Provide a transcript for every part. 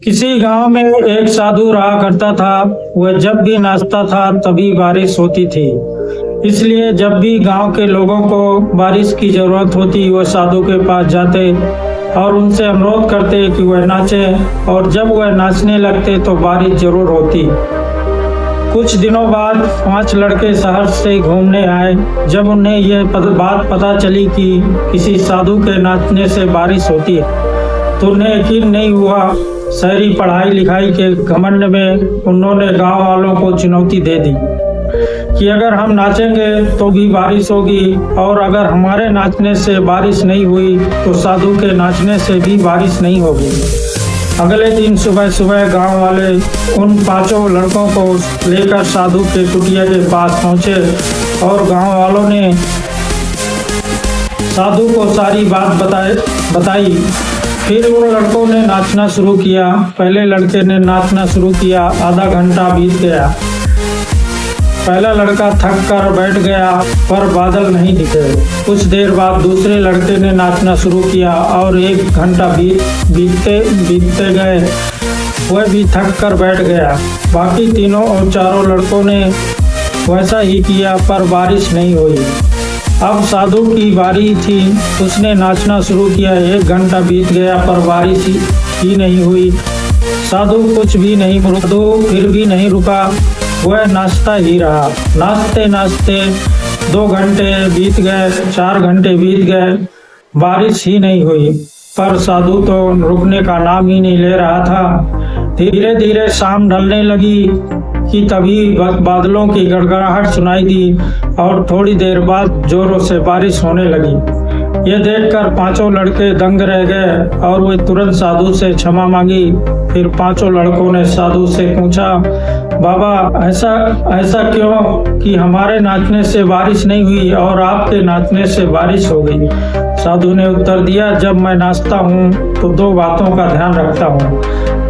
किसी गांव में एक साधु रहा करता था। वह जब भी नाचता था तभी बारिश होती थी। इसलिए जब भी गांव के लोगों को बारिश की जरूरत होती वह साधु के पास जाते और उनसे अनुरोध करते कि वह नाचे, और जब वह नाचने लगते तो बारिश जरूर होती। कुछ दिनों बाद 5 लड़के शहर से घूमने आए। जब उन्हें यह बात पता चली कि किसी साधु के नाचने से बारिश होती है तो उन्हें यकीन नहीं हुआ। शहरी पढ़ाई लिखाई के घमंड में उन्होंने गांव वालों को चुनौती दे दी कि अगर हम नाचेंगे तो भी बारिश होगी, और अगर हमारे नाचने से बारिश नहीं हुई तो साधु के नाचने से भी बारिश नहीं होगी। अगले दिन सुबह सुबह गांव वाले उन 5 लड़कों को लेकर साधु के कुटिया के पास पहुंचे और गांव वालों ने साधु को सारी बात बताई। फिर उन लड़कों ने नाचना शुरू किया। पहले लड़के ने नाचना शुरू किया। आधा घंटा बीत गया। पहला लड़का थक कर बैठ गया पर बादल नहीं दिखे। कुछ देर बाद दूसरे लड़के ने नाचना शुरू किया और 1 घंटा बीतते गए। वह भी थक कर बैठ गया। बाकी तीनों और 4 लड़कों ने वैसा ही किया पर बारिश नहीं हुई। अब साधु की बारी थी। उसने नाचना शुरू किया। 1 घंटा बीत गया पर बारिश ही नहीं हुई। साधु फिर भी नहीं रुका। वह नाचता ही रहा। नाचते नाचते 2 घंटे बीत गए, 4 घंटे बीत गए, बारिश ही नहीं हुई। पर साधु तो रुकने का नाम ही नहीं ले रहा था। धीरे धीरे शाम ढलने लगी कि तभी बादलों की गड़गड़ाहट सुनाई दी और थोड़ी देर बाद जोरों से बारिश होने लगी। यह देखकर 5 लड़के दंग रह गए और वे तुरंत साधु से क्षमा मांगी। फिर 5 लड़कों ने साधु से पूछा, बाबा ऐसा क्यों कि हमारे नाचने से बारिश नहीं हुई और आपके नाचने से बारिश हो गई? साधु ने उत्तर दिया, जब मैं नाचता हूँ तो 2 बातों का ध्यान रखता हूँ।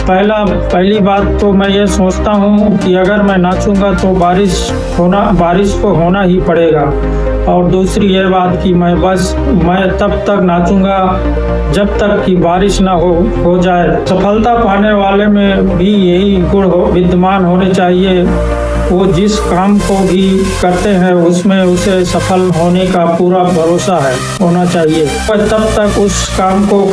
पहली बात तो मैं ये सोचता हूँ कि अगर मैं नाचूंगा तो बारिश को होना ही पड़ेगा, और दूसरी ये बात कि मैं तब तक नाचूंगा जब तक कि बारिश ना हो जाए। सफलता पाने वाले में भी यही गुण विद्यमान होने चाहिए। वो जिस काम को भी करते हैं उसमें उसे सफल होने का पूरा भरोसा होना चाहिए। वह तब तक उस काम को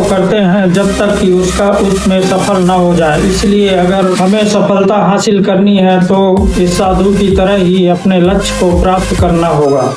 करते हैं जब तक कि उसमें सफल ना हो जाए। इसलिए अगर हमें सफलता हासिल करनी है तो इस साधु की तरह ही अपने लक्ष्य को प्राप्त करना होगा।